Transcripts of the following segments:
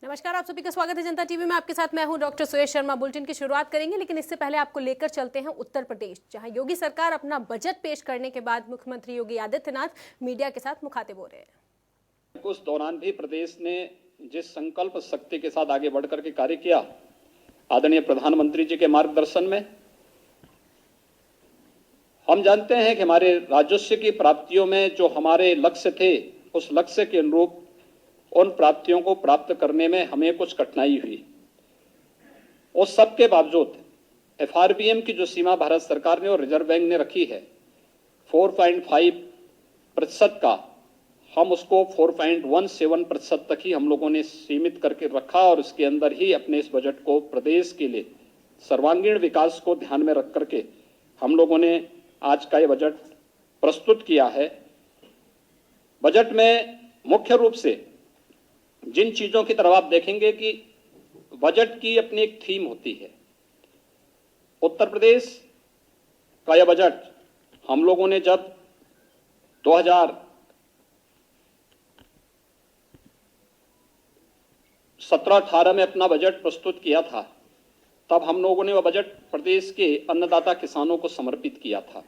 नमस्कार, आप सभी का स्वागत है जनता टीवी में। आपके साथ मैं हूं डॉक्टर सुयश शर्मा। बुलेटिन की शुरुआत करेंगे, लेकिन इससे पहले आपको लेकर चलते हैं उत्तर प्रदेश, जहां योगी सरकार अपना बजट पेश करने के बाद मुख्यमंत्री योगी आदित्यनाथ मीडिया के साथ मुखातिब हो रहे हैं। उस दौरान भी प्रदेश ने जिस संकल्प शक्ति के साथ आगे बढ़कर के कार्य किया, आदरणीय प्रधानमंत्री जी के मार्गदर्शन में, हम जानते हैं कि हमारे राजस्व की प्राप्तियों में जो हमारे लक्ष्य थे, उस लक्ष्य के अनुरूप उन प्राप्तियों को प्राप्त करने में हमें कुछ कठिनाई हुई। उस सब के बावजूद एफआरबीएम की जो सीमा भारत सरकार ने और रिजर्व बैंक ने रखी है 4.5% का, हम उसको 4.17% तक ही हम लोगों ने सीमित करके रखा और उसके अंदर ही अपने इस बजट को प्रदेश के लिए सर्वांगीण विकास को ध्यान में रख करके हम लोगों ने आज का ये बजट प्रस्तुत किया है। बजट में मुख्य रूप से जिन चीजों की तरफ आप देखेंगे कि बजट की अपनी एक थीम होती है। उत्तर प्रदेश का यह बजट हम लोगों ने जब 2017-18 में अपना बजट प्रस्तुत किया था, तब हम लोगों ने वह बजट प्रदेश के अन्नदाता किसानों को समर्पित किया था।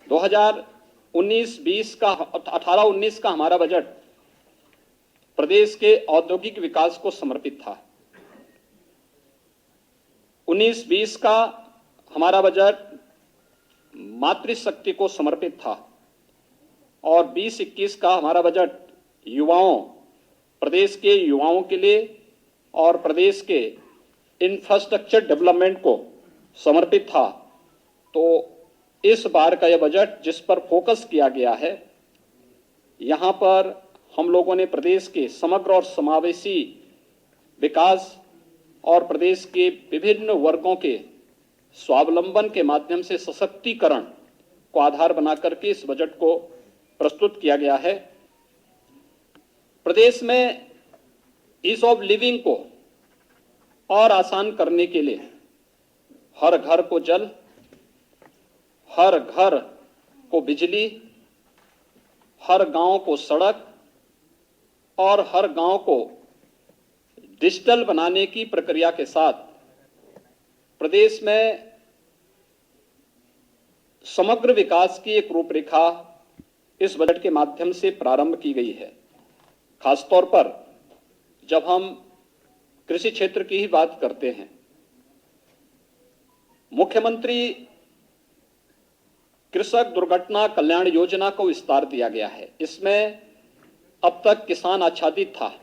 2019-20 का 18-19 का हमारा बजट प्रदेश के औद्योगिक विकास को समर्पित था। 19-20 का हमारा बजट मातृशक्ति को समर्पित था और 20-21 का हमारा बजट युवाओं, प्रदेश के युवाओं के लिए और प्रदेश के इंफ्रास्ट्रक्चर डेवलपमेंट को समर्पित था। तो इस बार का यह बजट जिस पर फोकस किया गया है, यहाँ पर हम लोगों ने प्रदेश के समग्र और समावेशी विकास और प्रदेश के विभिन्न वर्गों के स्वावलंबन के माध्यम से सशक्तिकरण को आधार बनाकर के इस बजट को प्रस्तुत किया गया है। प्रदेश में ईज ऑफ लिविंग को और आसान करने के लिए हर घर को जल, हर घर को बिजली, हर गांव को सड़क और हर गांव को डिजिटल बनाने की प्रक्रिया के साथ प्रदेश में समग्र विकास की एक रूपरेखा इस बजट के माध्यम से प्रारंभ की गई है। खासतौर पर जब हम कृषि क्षेत्र की ही बात करते हैं, मुख्यमंत्री कृषक दुर्घटना कल्याण योजना को विस्तार दिया गया है। इसमें अब तक किसान आच्छादित था,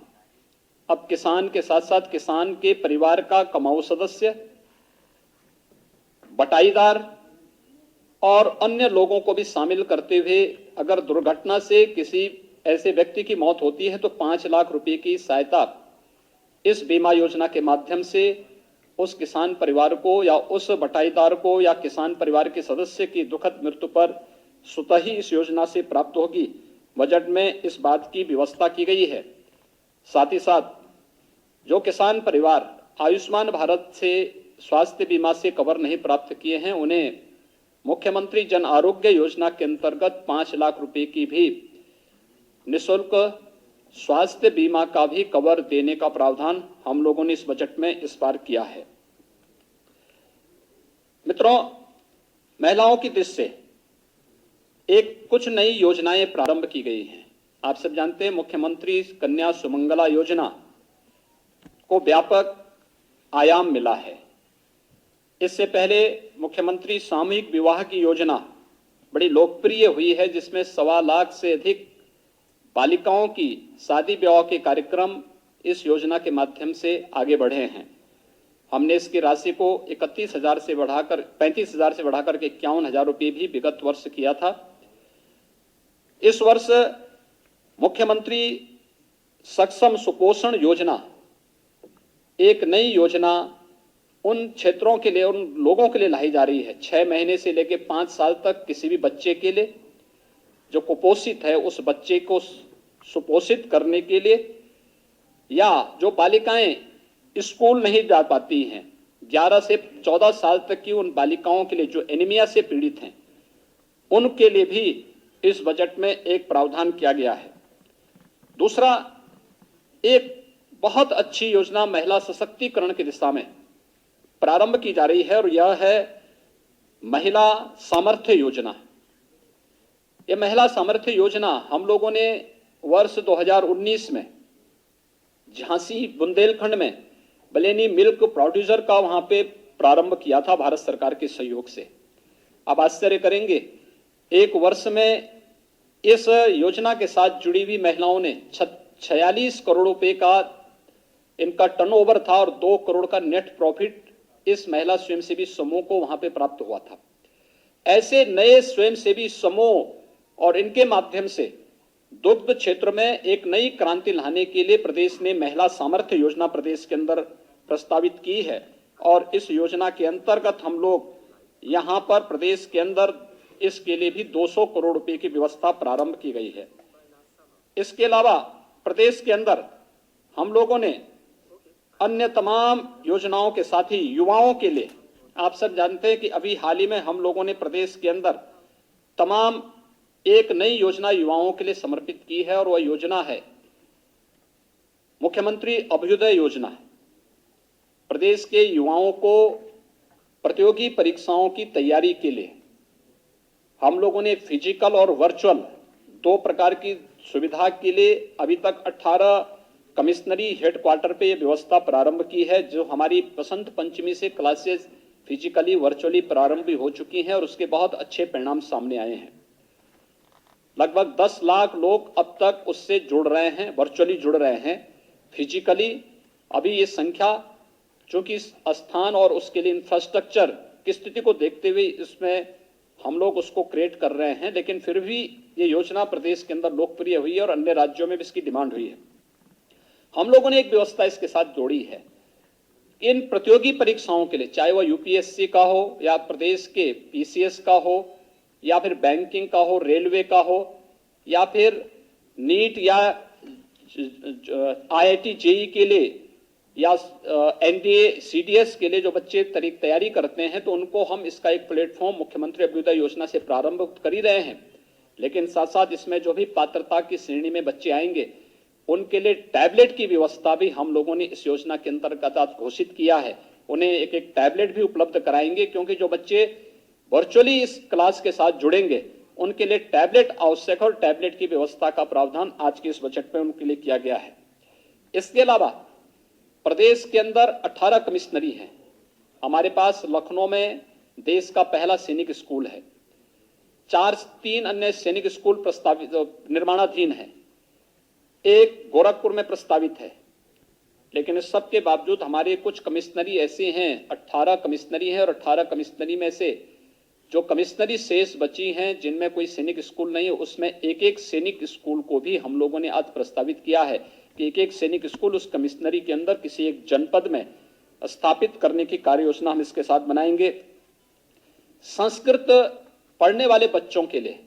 अब किसान के साथ साथ किसान के परिवार का कमाऊ सदस्य, बटाईदार और अन्य लोगों को भी शामिल करते हुए अगर दुर्घटना से किसी ऐसे व्यक्ति की मौत होती है तो 5 लाख रुपए की सहायता इस बीमा योजना के माध्यम से उस किसान परिवार को या उस बटाईदार को या किसान परिवार के सदस्य की दुखद मृत्यु पर स्वतः ही इस योजना से प्राप्त होगी। बजट में इस बात की व्यवस्था की गई है। साथ ही साथ जो किसान परिवार आयुष्मान भारत से स्वास्थ्य बीमा से कवर नहीं प्राप्त किए हैं, उन्हें मुख्यमंत्री जन आरोग्य योजना के अंतर्गत 5 लाख रुपए की भी निःशुल्क स्वास्थ्य बीमा का भी कवर देने का प्रावधान हम लोगों ने इस बजट में इस बार किया है। मित्रों, महिलाओं की दृष्टि से एक कुछ नई योजनाएं प्रारंभ की गई हैं। आप सब जानते हैं, मुख्यमंत्री कन्या सुमंगला योजना को व्यापक आयाम मिला है। इससे पहले मुख्यमंत्री सामूहिक विवाह की योजना बड़ी लोकप्रिय हुई है, जिसमें 1.25 लाख से अधिक बालिकाओं की शादी विवाह के कार्यक्रम इस योजना के माध्यम से आगे बढ़े हैं। हमने इसकी राशि को 35,000 से बढ़ाकर के 51,000 रुपये भी विगत वर्ष किया था। इस वर्ष मुख्यमंत्री सक्षम सुपोषण योजना, एक नई योजना उन क्षेत्रों के लिए, उन लोगों के लिए लाई जा रही है 6 महीने से लेकर 5 साल तक किसी भी बच्चे के लिए जो कुपोषित है, उस बच्चे को सुपोषित करने के लिए, या जो बालिकाएं स्कूल नहीं जा पाती हैं, 11 से 14 साल तक की उन बालिकाओं के लिए जो एनीमिया से पीड़ित हैं, उनके लिए भी इस बजट में एक प्रावधान किया गया है। दूसरा, एक बहुत अच्छी योजना महिला सशक्तिकरण की दिशा में प्रारंभ की जा रही है और यह है महिला सामर्थ्य योजना। यह महिला सामर्थ्य योजना हम लोगों ने वर्ष 2019 में झांसी बुंदेलखंड में बलेनी मिल्क प्रोड्यूसर का वहां पे प्रारंभ किया था भारत सरकार के सहयोग से। आप आश्चर्य करेंगे, एक वर्ष में इस योजना के साथ जुड़ी हुई महिलाओं ने 46 करोड़ रुपए का इनका टर्नओवर था और 2 करोड़ का नेट प्रॉफिट इस महिला स्वयंसेवी समूह को वहां पे प्राप्त हुआ था। ऐसे नए स्वयंसेवी समूह और इनके माध्यम से दुग्ध क्षेत्र में एक नई क्रांति लाने के लिए प्रदेश ने महिला सामर्थ्य योजना प्रदेश के अंदर प्रस्तावित की है और इस योजना के अंतर्गत हम लोग यहां पर प्रदेश के अंदर इसके लिए भी 200 करोड़ रुपए की व्यवस्था प्रारंभ की गई है। इसके अलावा प्रदेश के अंदर हम लोगों ने अन्य तमाम योजनाओं के साथ ही युवाओं के लिए, आप सब जानते हैं कि अभी हाल ही में हम लोगों ने प्रदेश के अंदर तमाम एक नई योजना युवाओं के लिए समर्पित की है और वह योजना है मुख्यमंत्री अभ्युदय योजना। प्रदेश के युवाओं को प्रतियोगी परीक्षाओं की तैयारी के लिए हम लोगों ने फिजिकल और वर्चुअल 2 प्रकार की सुविधा के लिए अभी तक 18 कमिश्नरी हेडक्वार्टर पे यह व्यवस्था प्रारंभ की है, जो हमारी बसंत पंचमी से क्लासेस फिजिकली वर्चुअली प्रारंभ भी हो चुकी हैं और उसके बहुत अच्छे परिणाम सामने आए हैं। लगभग 10 लाख लोग अब तक उससे जुड़ रहे हैं, वर्चुअली जुड़ रहे हैं। फिजिकली अभी ये संख्या, चूंकि स्थान और उसके लिए इंफ्रास्ट्रक्चर की स्थिति को देखते हुए इसमें हम लोग उसको क्रिएट कर रहे हैं, लेकिन फिर भी ये योजना प्रदेश के अंदर लोकप्रिय हुई है और अन्य राज्यों में भी इसकी डिमांड हुई है। हम लोगों ने एक व्यवस्था इसके साथ जोड़ी है। इन प्रतियोगी परीक्षाओं के लिए, चाहे वह यूपीएससी का हो या प्रदेश के पीसीएस का हो या फिर बैंकिंग का हो, रेलवे का हो या फिर नीट या आईआईटी जेई के लिए या एनडीए सीडीएस के लिए जो बच्चे तैयारी करते हैं, तो उनको हम इसका एक प्लेटफॉर्म मुख्यमंत्री अभ्युदय योजना से प्रारंभ कर ही रहे हैं। लेकिन साथ साथ इसमें जो भी पात्रता की श्रेणी में बच्चे आएंगे उनके लिए टैबलेट की व्यवस्था भी हम लोगों ने इस योजना के अंतर्गत आज घोषित किया है। उन्हें एक एक टैबलेट भी उपलब्ध कराएंगे, क्योंकि जो बच्चे वर्चुअली इस क्लास के साथ जुड़ेंगे उनके लिए टैबलेट आवश्यक है और टैबलेट की व्यवस्था का प्रावधान आज के इस बजट में उनके लिए किया गया है। इसके अलावा प्रदेश के अंदर 18 कमिश्नरी हैं। हमारे पास लखनऊ में देश का पहला सैनिक स्कूल है, 3 अन्य सैनिक स्कूल प्रस्तावित निर्माणाधीन है, एक गोरखपुर में प्रस्तावित है। लेकिन इस सब के बावजूद हमारे कुछ कमिश्नरी ऐसे हैं, 18 कमिश्नरी हैं और 18 कमिश्नरी में से जो कमिश्नरी शेष बची हैं जिनमें कोई सैनिक स्कूल नहीं है, उसमें एक एक सैनिक स्कूल को भी हम लोगों ने आज प्रस्तावित किया है कि एक एक सैनिक स्कूल उस कमिश्नरी के अंदर किसी एक जनपद में स्थापित करने की कार्य योजना हम इसके साथ बनाएंगे। संस्कृत पढ़ने वाले बच्चों के लिए,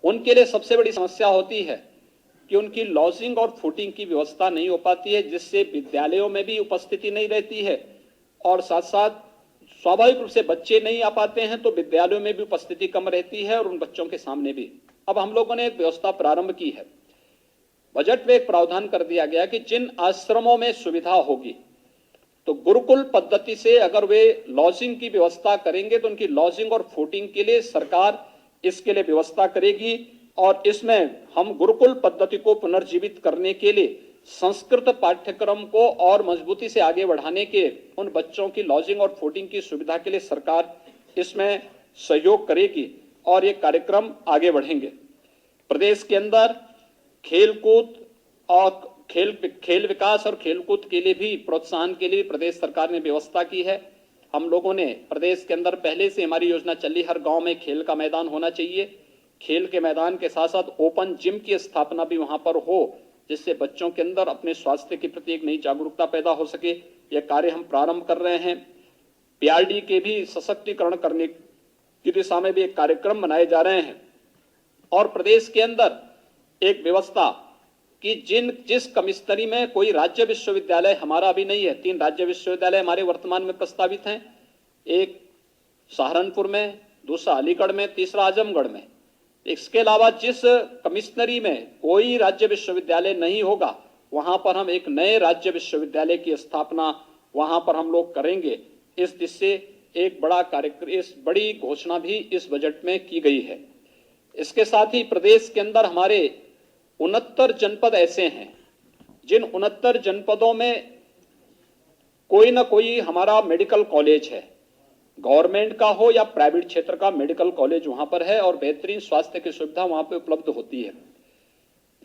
उनके लिए सबसे बड़ी समस्या होती है कि उनकी लॉजिंग और फूडिंग की व्यवस्था नहीं हो पाती है, जिससे विद्यालयों में भी उपस्थिति नहीं रहती है और साथ साथ स्वाभाविक रूप से बच्चे नहीं आ पाते हैं तो विद्यालयों में भी उपस्थिति कम रहती है और उन बच्चों के सामने भी। अब हम लोगों ने एक व्यवस्था प्रारंभ की है। बजट में एक प्रावधान कर दिया गया कि जिन आश्रमों में सुविधा होगी तो गुरुकुल पद्धति से अगर वे लॉजिंग की व्यवस्था करेंगे तो उनकी लॉजिंग और फूडिंग के लिए सरकार इसके लिए व्यवस्था करेगी और इसमें हम गुरुकुल पद्धति को पुनर्जीवित करने के लिए संस्कृत पाठ्यक्रम को और मजबूती से आगे बढ़ाने के उन बच्चों की लॉजिंग और फूडिंग की सुविधा के लिए सरकार इसमें सहयोग करेगी और ये कार्यक्रम आगे बढ़ेंगे। प्रदेश के अंदर खेलकूद और खेल विकास और खेलकूद के लिए भी प्रोत्साहन के लिए प्रदेश सरकार ने व्यवस्था की है। हम लोगों ने प्रदेश के अंदर पहले से हमारी योजना चली, हर गांव में खेल का मैदान होना चाहिए। खेल के मैदान के साथ साथ ओपन जिम की स्थापना भी वहां पर हो, जिससे बच्चों के अंदर अपने स्वास्थ्य के प्रति एक नई जागरूकता पैदा हो सके। यह कार्य हम प्रारंभ कर रहे हैं। पीआरडी के भी सशक्तिकरण करने की दिशा में भी एक कार्यक्रम बनाए जा रहे हैं और प्रदेश के अंदर एक व्यवस्था कि जिस कमिश्नरी में कोई राज्य विश्वविद्यालय हमारा अभी नहीं है, 3 राज्य विश्वविद्यालय हमारे वर्तमान में प्रस्तावित हैं, एक सहारनपुर में, दूसरा अलीगढ़ में, तीसरा आजमगढ़ में। इसके अलावा जिस कमिश्नरी में कोई राज्य विश्वविद्यालय नहीं होगा वहां पर हम एक नए राज्य विश्वविद्यालय की स्थापना वहां पर हम लोग करेंगे। इस दिशा से एक बड़ा कार्यक्रम, इस बड़ी घोषणा भी इस बजट में की गई है। इसके साथ ही प्रदेश के अंदर हमारे 69 जनपद ऐसे हैं जिन 69 जनपदों में कोई ना कोई हमारा मेडिकल कॉलेज है, गवर्नमेंट का हो या प्राइवेट क्षेत्र का मेडिकल कॉलेज वहां पर है और बेहतरीन स्वास्थ्य की सुविधा वहां पर उपलब्ध होती है।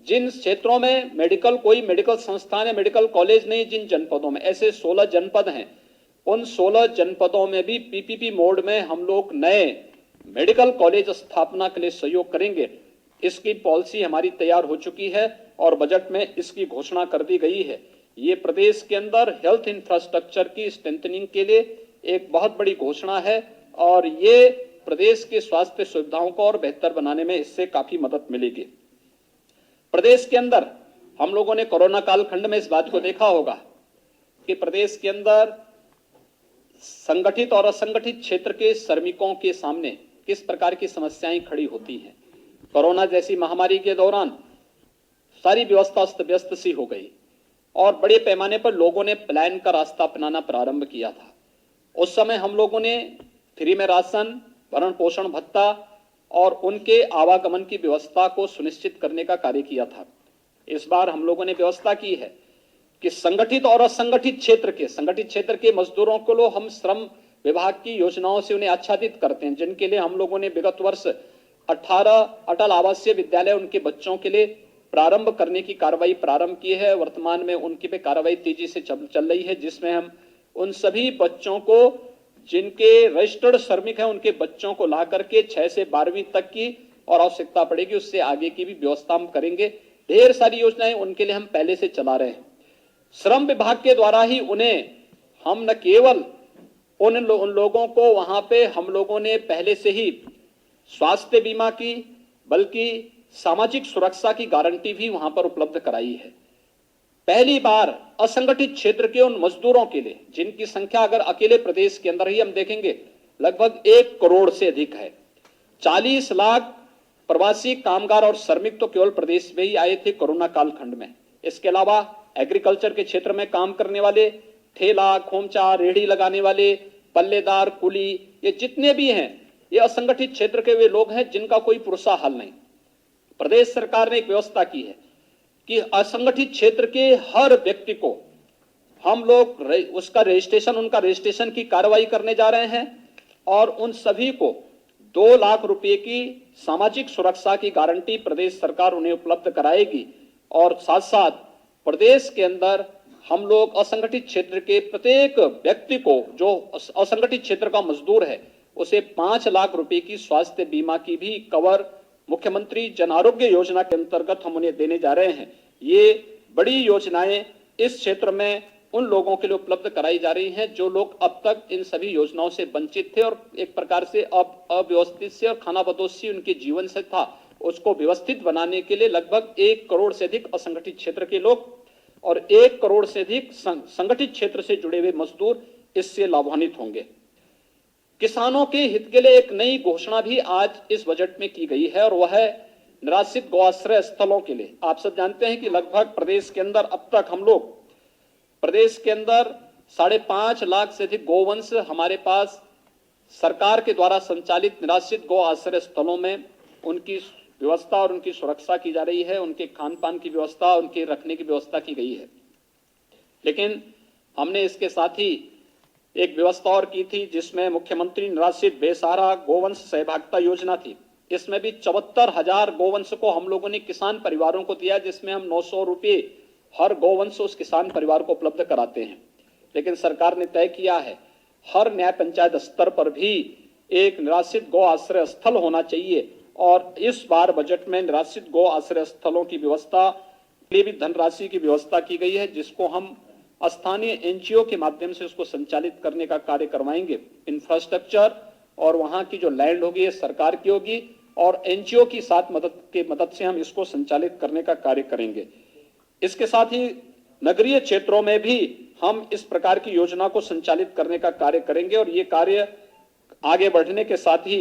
जिन क्षेत्रों में कोई मेडिकल संस्थान या मेडिकल कॉलेज नहीं, जिन जनपदों में ऐसे 16 जनपद हैं, उन 16 जनपदों में भी पीपीपी मोड में हम लोग नए मेडिकल कॉलेज स्थापना के लिए सहयोग करेंगे। इसकी पॉलिसी हमारी तैयार हो चुकी है और बजट में इसकी घोषणा कर दी गई है। ये प्रदेश के अंदर हेल्थ इंफ्रास्ट्रक्चर की स्ट्रेंथनिंग के लिए एक बहुत बड़ी घोषणा है और ये प्रदेश की स्वास्थ्य सुविधाओं को और बेहतर बनाने में इससे काफी मदद मिलेगी। प्रदेश के अंदर हम लोगों ने कोरोना कालखंड में इस बात को देखा होगा कि प्रदेश के अंदर संगठित और असंगठित क्षेत्र के श्रमिकों के सामने किस प्रकार की समस्याएं खड़ी होती हैं। कोरोना जैसी महामारी के दौरान सारी व्यवस्था अस्त व्यस्त सी हो गई और बड़े पैमाने पर लोगों ने पलायन का रास्ता अपनाना प्रारंभ किया था। उस समय हम लोगों ने फ्री में राशन, भरण पोषण भत्ता और उनके आवागमन की व्यवस्था को सुनिश्चित करने का कार्य किया था। इस बार हम लोगों ने व्यवस्था की है कि संगठित और असंगठित क्षेत्र के मजदूरों को लो हम श्रम विभाग की योजनाओं से उन्हें आच्छादित करते हैं, जिनके लिए हम लोगों ने विगत वर्ष 18 अटल आवासीय विद्यालय उनके बच्चों के लिए प्रारंभ करने की कार्रवाई प्रारंभ की है। वर्तमान में उनकी पे कार्रवाई तेजी से चल रही है, जिसमें हम उन सभी बच्चों को जिनके रजिस्टर्ड श्रमिक हैं उनके बच्चों को ला करके 6 से 12वीं तक की और आवश्यकता पड़ेगी उससे आगे की भी व्यवस्था हम करेंगे। ढेर सारी योजनाएं उनके लिए हम पहले से चला रहे हैं। श्रम विभाग के द्वारा ही उन्हें हम न केवल उन लोगों को वहां पे हम लोगों ने पहले से ही स्वास्थ्य बीमा की बल्कि सामाजिक सुरक्षा की गारंटी भी वहां पर उपलब्ध कराई है। पहली बार असंगठित क्षेत्र के उन मजदूरों के लिए जिनकी संख्या अगर अकेले प्रदेश के अंदर ही हम देखेंगे लगभग 1 करोड़ से अधिक है। 40 लाख प्रवासी कामगार और श्रमिक तो केवल प्रदेश में ही आए थे कोरोना कालखंड में। इसके अलावा एग्रीकल्चर के क्षेत्र में काम करने वाले, ठेला खोमचा रेहड़ी लगाने वाले, पल्लेदार, कुली, ये जितने भी हैं ये असंगठित क्षेत्र के वे लोग हैं जिनका कोई पुरसा हल नहीं। प्रदेश सरकार ने एक व्यवस्था की है कि असंगठित क्षेत्र के हर व्यक्ति को हम लोग उनका रजिस्ट्रेशन की कार्रवाई करने जा रहे हैं और उन सभी को 2 लाख रुपए की सामाजिक सुरक्षा की गारंटी प्रदेश सरकार उन्हें उपलब्ध कराएगी। और साथ साथ प्रदेश के अंदर हम लोग असंगठित क्षेत्र के प्रत्येक व्यक्ति को जो असंगठित क्षेत्र का मजदूर है उसे 5 लाख रुपए की स्वास्थ्य बीमा की भी कवर मुख्यमंत्री जन आरोग्य योजना के अंतर्गत हम उन्हें देने जा रहे हैं। ये बड़ी योजनाएं इस क्षेत्र में उन लोगों के लिए उपलब्ध कराई जा रही हैं जो लोग अब तक इन सभी योजनाओं से वंचित थे और एक प्रकार से अव्यवस्थित से और खानाबदोश से उनके जीवन से था, उसको व्यवस्थित बनाने के लिए लगभग 1 करोड़ से अधिक असंगठित क्षेत्र के लोग और 1 करोड़ से अधिक संगठित क्षेत्र से जुड़े हुए मजदूर इससे लाभान्वित होंगे। किसानों के हित के लिए एक नई घोषणा भी आज इस बजट में की गई है और वह है निराश्रित गौआश्रय स्थलों के लिए। आप सब जानते हैं कि लगभग प्रदेश के अंदर अब तक हम लोग प्रदेश के अंदर 5.5 लाख से अधिक गौवंश हमारे पास सरकार के द्वारा संचालित निराश्रित गौ आश्रय स्थलों में उनकी व्यवस्था और उनकी सुरक्षा की जा रही है, उनके खान पान की व्यवस्था, उनके रखने की व्यवस्था की गई है। लेकिन हमने इसके साथ ही एक व्यवस्था और की थी जिसमें मुख्यमंत्री निराश्रित बेसहारा गोवंश सहभागिता योजना थी। इसमें भी 74,000 गोवंश को हम लोगों ने किसान परिवारों को दिया, जिसमें हम 900 रुपये हर गोवंश उस किसान परिवार को उपलब्ध कराते हैं। लेकिन सरकार ने तय किया है हर न्याय पंचायत स्तर पर भी एक निराश्रित गौ आश्रय स्थल होना चाहिए और इस बार बजट में निराश्रित गौ आश्रय स्थलों की व्यवस्था के लिए भी धनराशि की व्यवस्था की गई है, जिसको हम स्थानीय एनजीओ के माध्यम से उसको संचालित करने का कार्य करवाएंगे। इंफ्रास्ट्रक्चर और वहां की जो लैंड होगी ये सरकार की होगी और एनजीओ की साथ मदद से हम इसको संचालित करने का कार्य करेंगे। इसके साथ ही नगरीय क्षेत्रों में भी हम इस प्रकार की योजना को संचालित करने का कार्य करेंगे और ये कार्य आगे बढ़ने के साथ ही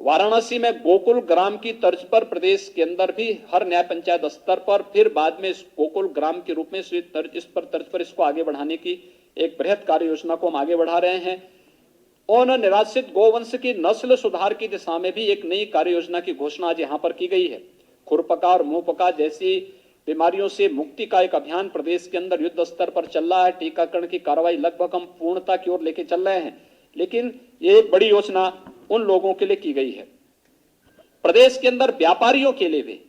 वाराणसी में गोकुल ग्राम की तर्ज पर प्रदेश के अंदर भी हर न्याय पंचायत स्तर पर फिर बाद में इस गोकुल ग्राम के रूप में इस तर्ज पर इसको आगे बढ़ाने की एक बृहद कार्य योजना को हम आगे बढ़ा रहे हैं। और निराश्रित गोवंश की नस्ल सुधार की दिशा में भी एक नई कार्य योजना की घोषणा आज यहां पर की गई है। खुरपका और मुंहपका जैसी बीमारियों से मुक्ति का एक अभियान प्रदेश के अंदर युद्ध स्तर पर चल रहा है। टीकाकरण की कार्रवाई लगभग हम पूर्णता की ओर लेके चल रहे हैं, लेकिन ये एक बड़ी योजना उन लोगों के लिए की गई है। प्रदेश के अंदर व्यापारियों के लिए भी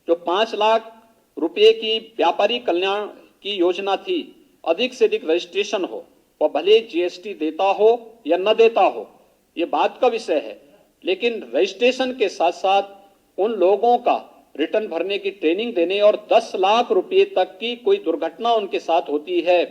जो 5 लाख रुपए की व्यापारी कल्याण की योजना थी, अधिक से अधिक रजिस्ट्रेशन हो, वह भले जीएसटी देता हो या न देता हो, यह बात का विषय है, लेकिन रजिस्ट्रेशन के साथ साथ उन लोगों का रिटर्न भरने की ट्रेनिंग देने और 10 लाख रुपए तक की कोई दुर्घटना उनके साथ होती है,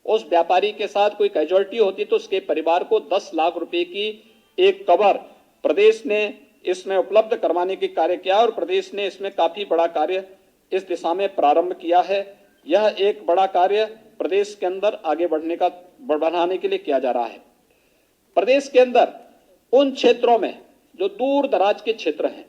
उस व्यापारी के साथ कोई कैजुअलिटी होती तो उसके परिवार को 10 लाख रुपए की एक कवर प्रदेश ने इसमें उपलब्ध करवाने की कार्य किया और प्रदेश ने इसमें काफी बड़ा कार्य इस दिशा में प्रारंभ किया है। यह एक बड़ा कार्य प्रदेश के अंदर आगे बढ़ाने के लिए किया जा रहा है। प्रदेश के अंदर उन क्षेत्रों में जो दूर दराज के क्षेत्र हैं,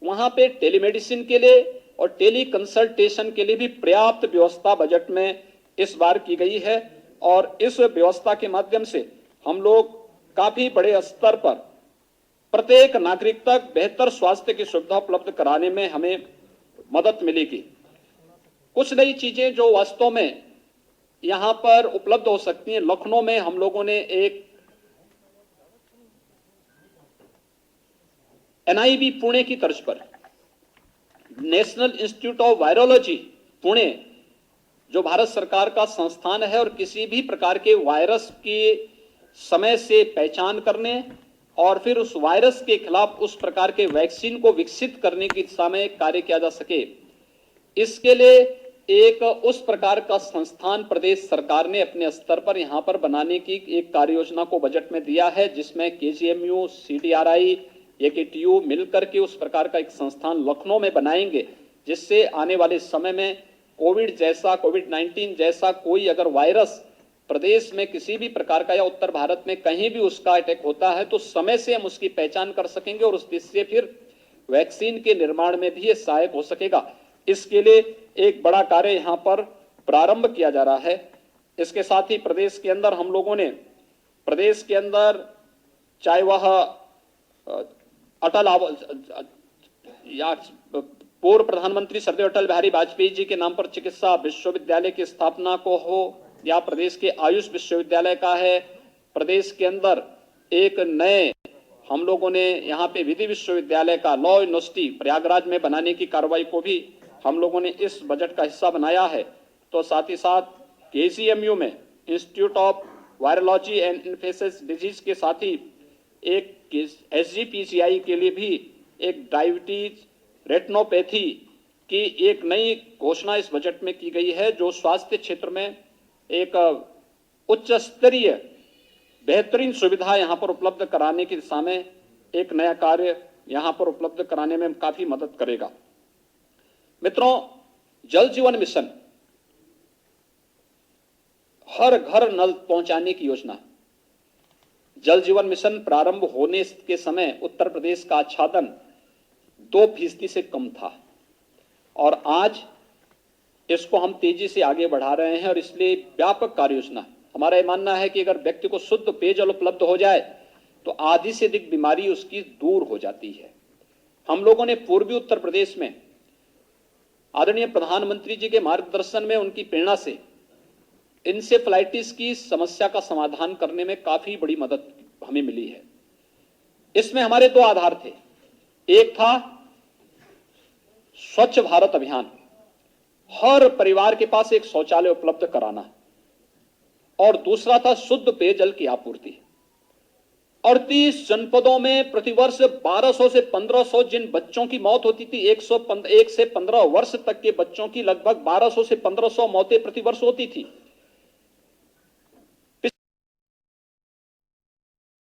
वहां पे टेलीमेडिसिन के लिए और टेली कंसल्टेशन के लिए भी पर्याप्त व्यवस्था बजट में इस बार की गई है और इस व्यवस्था के माध्यम से हम लोग काफी बड़े स्तर पर प्रत्येक नागरिक तक बेहतर स्वास्थ्य की सुविधा उपलब्ध कराने में हमें मदद मिलेगी। कुछ नई चीजें जो वास्तव में यहां पर उपलब्ध हो सकती हैं, लखनऊ में हम लोगों ने एक एनआईवी पुणे की तर्ज पर national institute of virology Pune, जो भारत सरकार का संस्थान है और किसी भी प्रकार के वायरस की समय से पहचान करने और फिर उस वायरस के खिलाफ उस प्रकार के वैक्सीन को विकसित करने की दिशा में कार्य किया जा सके, इसके लिए एक उस प्रकार का संस्थान प्रदेश सरकार ने अपने स्तर पर यहां पर बनाने की एक कार्य योजना को बजट में दिया है, जिसमें केजीएमयू, सीडीआरआई, एकेटीयू मिलकर के उस प्रकार का एक संस्थान लखनऊ में बनाएंगे, जिससे आने वाले समय में कोविड-19 जैसा कोई अगर वायरस प्रदेश में किसी भी प्रकार का या उत्तर भारत में कहीं भी उसका अटैक होता है तो समय से हम उसकी पहचान कर सकेंगे और उस दिशा से फिर वैक्सीन के निर्माण में भी ये सहायक हो सकेगा। इसके लिए एक बड़ा कार्य यहां पर प्रारंभ किया जा रहा है। इसके साथ ही प्रदेश के अंदर हम लोगों ने प्रदेश के अंदर चाहे वह या पूर्व प्रधानमंत्री श्रद्धेय अटल बिहारी वाजपेयी जी के नाम पर चिकित्सा विश्वविद्यालय की स्थापना को हो या प्रदेश के आयुष विश्वविद्यालय का है, प्रदेश के अंदर एक नए हम लोगों ने यहाँ पे विधि विश्वविद्यालय का लॉ यूनिवर्सिटी प्रयागराज में बनाने की कार्रवाई को भी हम लोगों ने इस बजट का हिस्सा बनाया है। तो साथ ही साथ केजीएमयू में institute of virology and infectious disease के साथ ही एक एसजीपीसीआई के लिए भी एक डायबिटीज रेटिनोपैथी की एक नई घोषणा इस बजट में की गई है, जो स्वास्थ्य क्षेत्र में एक उच्च स्तरीय बेहतरीन सुविधा यहां पर उपलब्ध कराने की दिशा में एक नया कार्य यहां पर उपलब्ध कराने में काफी मदद करेगा। मित्रों, जल जीवन मिशन हर घर नल पहुंचाने की योजना। जल जीवन मिशन प्रारंभ होने के समय उत्तर प्रदेश का आच्छादन 2% से कम था और आज इसको हम तेजी से आगे बढ़ा रहे हैं और इसलिए व्यापक कार्य योजना। हमारा यह मानना है कि अगर व्यक्ति को शुद्ध पेयजल उपलब्ध हो जाए तो आधी से अधिक बीमारी उसकी दूर हो जाती है। हम लोगों ने पूर्वी उत्तर प्रदेश में आदरणीय प्रधानमंत्री जी के मार्गदर्शन में, उनकी प्रेरणा से इंसेफ्लाइटिस की समस्या का समाधान करने में काफी बड़ी मदद हमें मिली है। इसमें हमारे 2 आधार थे। एक था स्वच्छ भारत अभियान, हर परिवार के पास एक शौचालय उपलब्ध कराना, और दूसरा था शुद्ध पेयजल की आपूर्ति। 38 जनपदों में प्रतिवर्ष 1200 से 1500 जिन बच्चों की मौत होती थी, 1 से 15 वर्ष तक के बच्चों की लगभग 1200 से 1500 मौतें प्रतिवर्ष होती थी।